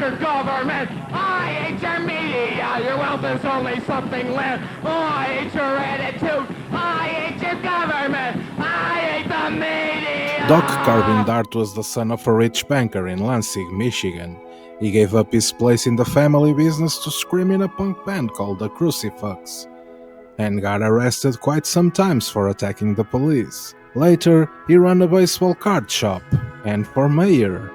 your government. I hate your media. Your wealth is only something left. I hate your attitude. I hate your government. I hate the media. Doc Corbin Dart was the son of a rich banker in Lansing, Michigan. He gave up his place in the family business to scream in a punk band called the Crucifux, and got arrested quite some times for attacking the police. Later, he ran a baseball card shop, and for mayor.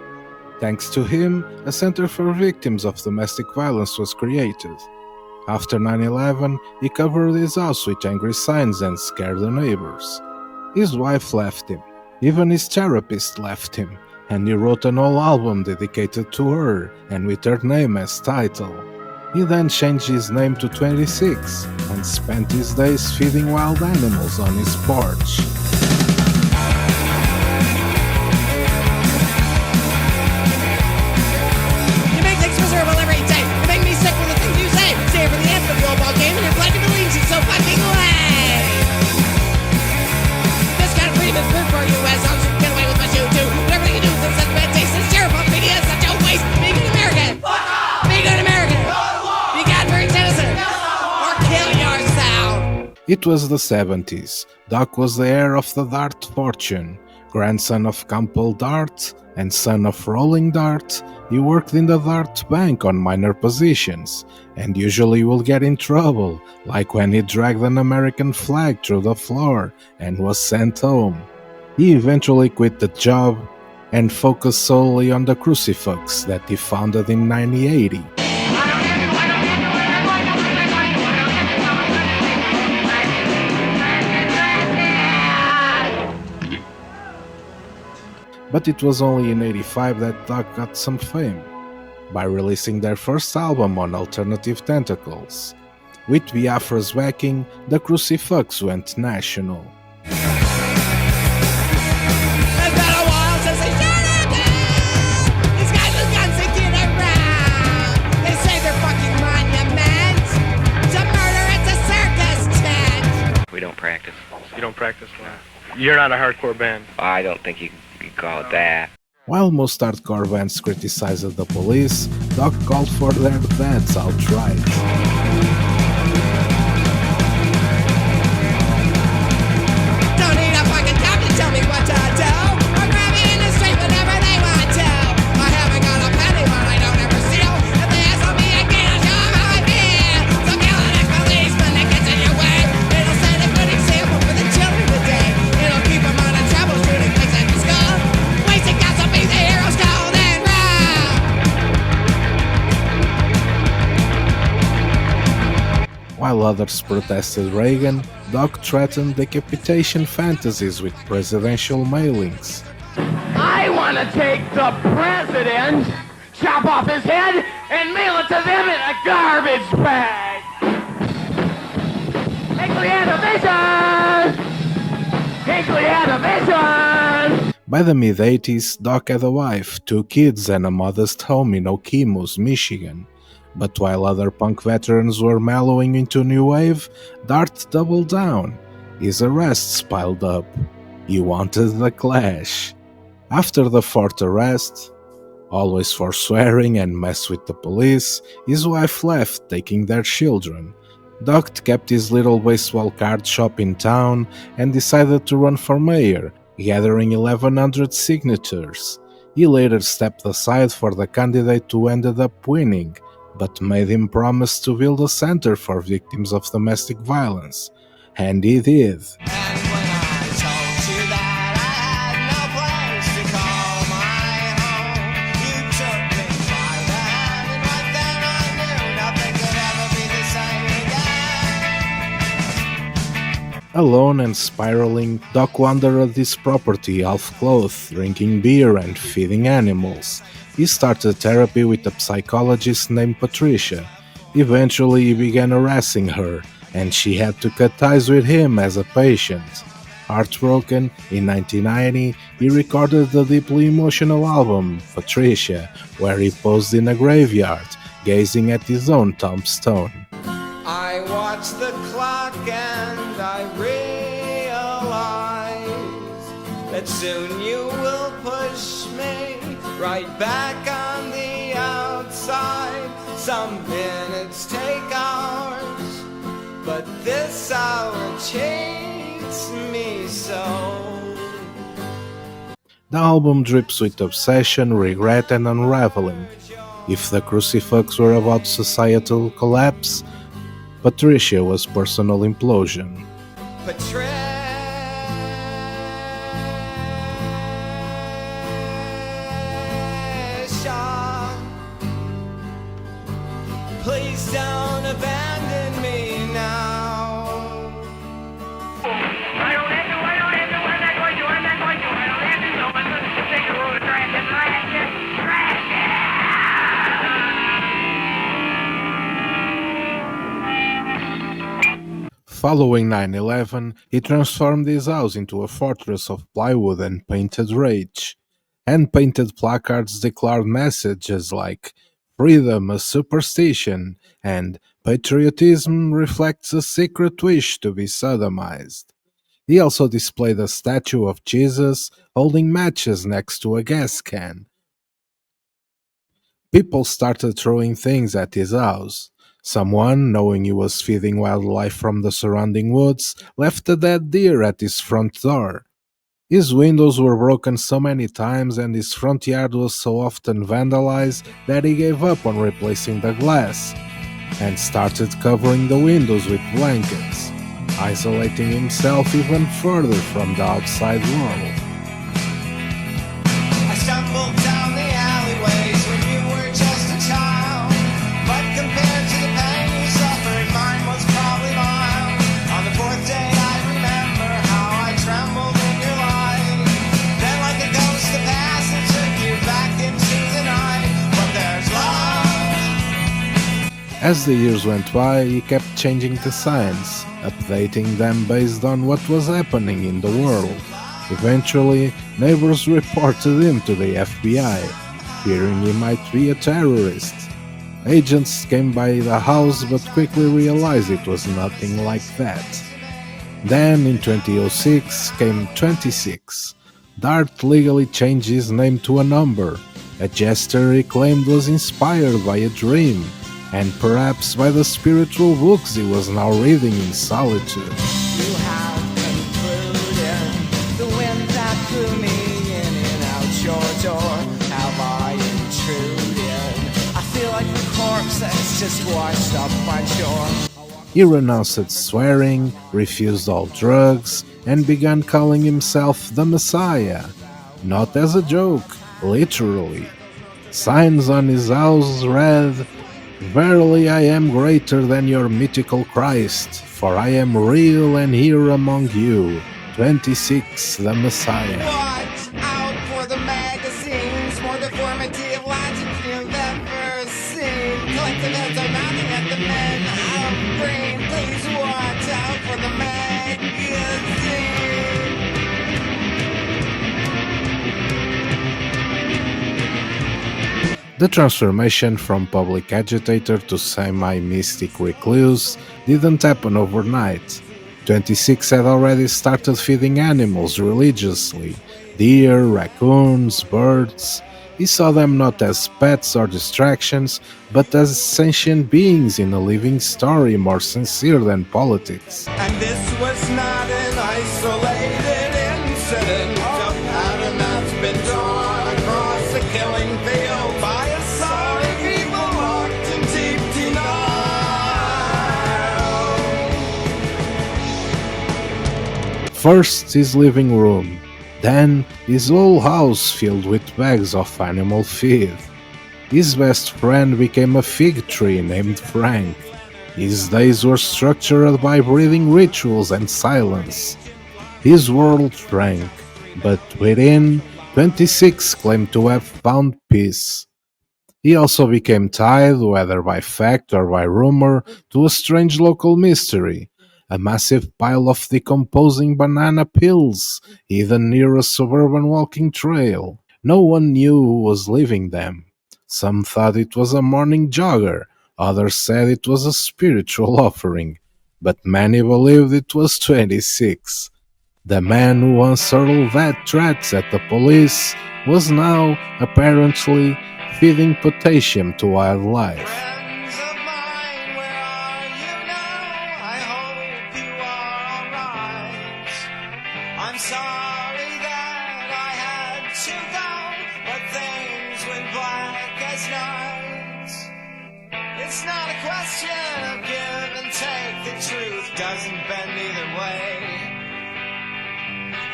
Thanks to him, a center for victims of domestic violence was created. After 9/11, he covered his house with angry signs and scared the neighbors. His wife left him. Even his therapist left him, and he wrote an whole album dedicated to her and with her name as title. He then changed his name to 26 and spent his days feeding wild animals on his porch. You make things miserable every day. You make me sick with the things you say. Stay for the end of the football game and you're playing the leagues. It's so fucking lame. This kind of freedom is good for you as long as you can get away with what you do. Whatever you do is such bad taste. This sheriff on media is such a waste. Be a good American. Be a good American. Be a God-fearing citizen. Or kill yourself. It was the 70s. Doc was the heir of the Dart fortune. Grandson of Campbell Dart and son of Rolling Dart, he worked in the Dart Bank on minor positions, and usually will get in trouble, like when he dragged an American flag through the floor and was sent home. He eventually quit the job and focused solely on the Crucifux that he founded in 1980. But it was only in '85 that Doc got some fame, by releasing their first album on Alternative Tentacles. With Biafra's backing, the Crucifux went national. It's been a while since they started it. These guys with guns they get around. They say they're fucking monuments. To murder it's a circus tent. We don't practice. You don't practice? You're not a hardcore band. I don't think you can call it that. While most hardcore bands criticized the police, Doc called for their bands outright. Don't need a fucking job to tell me what to do. Or grab me in the street whenever they want to. I haven't got a penny, but I don't ever steal. If they ask for me again, I'll show 'em how I feel. So kill an ex-policeman that gets in your way. It'll set a good example for the children today. It'll keep them on a troubleshooting place at the school. Wasting gas will be the heroes golden rule. While others protested Reagan, Doc threatened decapitation fantasies with presidential mailings. I want to take the president, chop off his head, and mail it to them in a garbage bag. Hinckley had a vision! Hinckley had a vision! By the mid-80s, Doc had a wife, 2 kids, and a modest home in Okemos, Michigan. But while other punk veterans were mellowing into new wave, Dart doubled down. His arrests piled up. He wanted the clash. After the 4th arrest, always for swearing and mess with the police, his wife left, taking their children. Doc kept his little baseball card shop in town and decided to run for mayor, gathering 1,100 signatures. He later stepped aside for the candidate who ended up winning, but made him promise to build a center for victims of domestic violence. And he did. And when I told you that I had no place to call my home, you took me by the hand, and right then I knew nothing could ever be the same again. Alone and spiraling, Doc wandered this property half-clothed, drinking beer and feeding animals. He started therapy with a psychologist named Patricia. Eventually, he began harassing her, and she had to cut ties with him as a patient. Heartbroken, in 1990, he recorded the deeply emotional album, Patricia, where he posed in a graveyard, gazing at his own tombstone. I watch the clock and I realize that soon you will push me right back on the outside. Some minutes take hours, but this hour changes me so. The album drips with obsession, regret, and unraveling. If the Crucifux were about societal collapse, Patricia was personal implosion. Patricia, please don't abandon me now. Following 9/11, he transformed his house into a fortress of plywood and painted rage. Hand-painted placards declared messages like "Freedom a superstition" and "Patriotism reflects a secret wish to be sodomized." He also displayed a statue of Jesus holding matches next to a gas can. People started throwing things at his house. Someone, knowing he was feeding wildlife from the surrounding woods, left a dead deer at his front door. His windows were broken so many times and his front yard was so often vandalized that he gave up on replacing the glass and started covering the windows with blankets, isolating himself even further from the outside world. I stumbled down the alleyways when you were just a child, but compared to the pain you suffered, mine was probably mild. On the fourth day I remember how I trembled in your light. Then like a ghost the past it took you back into the night. But there's love. As the years went by, he kept changing the signs, updating them based on what was happening in the world. Eventually, neighbors reported him to the FBI, fearing he might be a terrorist. Agents came by the house but quickly realized it was nothing like that. Then, in 2006, came 26. Dart legally changed his name to a number, a gesture he claimed was inspired by a dream, and perhaps by the spiritual books he was now reading in Solitude. You have concluded the wind that blew me in and out your door. Have I intruded? I feel like the corpse that's just washed up my shore. He renounced swearing, refused all drugs, and began calling himself the Messiah. Not as a joke, literally. Signs on his house read, "Verily I am greater than your mythical Christ, for I am real and here among you, 26 the Messiah." Watch out for the magazines, more deformity of logic you've ever seen. Collective heads are mounting at the men of green. Please watch out for the magazine. The transformation from public agitator to semi-mystic recluse didn't happen overnight. 26 had already started feeding animals religiously, deer, raccoons, birds. He saw them not as pets or distractions, but as sentient beings in a living story more sincere than politics. And this was not an isolated incident, a pattern that's been drawn across the killing field by a sorry people locked in deep denial. First his living room, then his whole house filled with bags of animal feed. His best friend became a fig tree named Frank. His days were structured by breathing rituals and silence. His world shrank, but within, 26 claimed to have found peace. He also became tied, whether by fact or by rumor, to a strange local mystery. A massive pile of decomposing banana peels hidden near a suburban walking trail. No one knew who was leaving them. Some thought it was a morning jogger, others said it was a spiritual offering, but many believed it was 26. The man who once hurled that threats at the police was now, apparently, feeding potassium to wildlife. last night. It's not a question of give and take. The truth doesn't bend either way.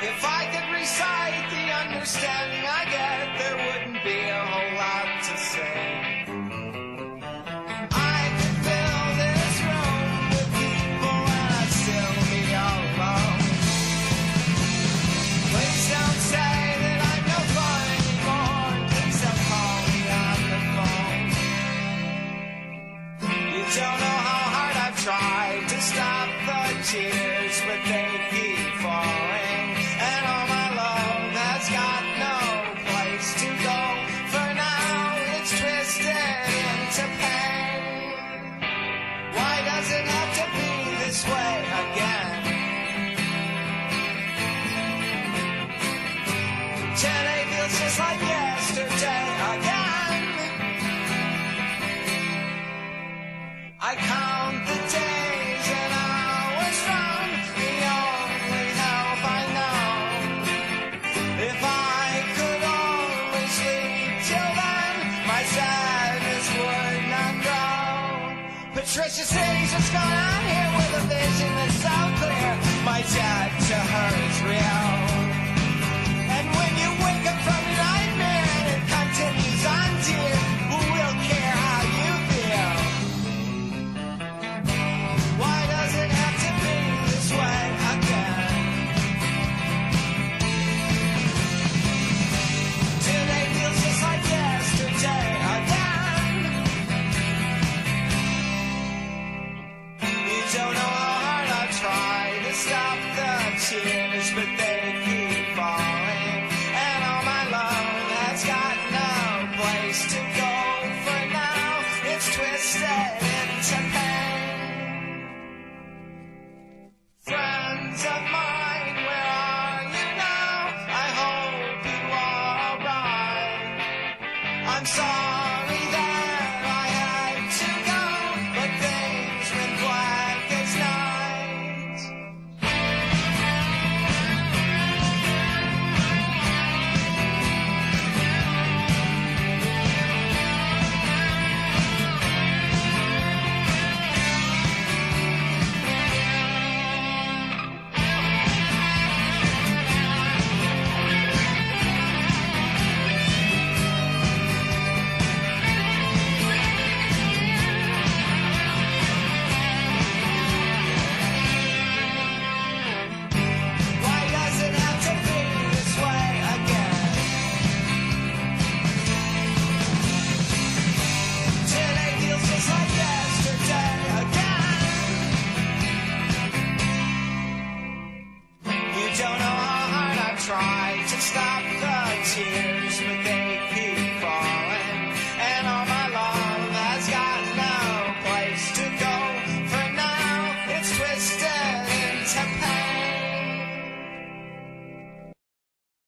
If I could recite the understanding I get, there wouldn't be a whole lot to say. I could fill this room with people and I'd still be all alone. Please don't say that I'm no fun anymore. Please don't call me on the phone. You don't know how hard I've tried to stop the tears, but they keep falling. And all my love has got no place to go. For now it's twisted into pain. Why does it have to be this way again? Today feels just like yesterday again. I count the days and hours from the only help I know. If I could only sleep till then, my sadness would not grow. Patricia City's what's going on here with a vision that's so clear. My debt to her is real. And when you wake up from your nightmare and it continues on, dear, who will care how you feel? Why does it have to be this way again? Today feels just like yesterday again. You don't know how hard I try to stop the tears, but they keep falling. And all my love has got no place to go. For now it's twisted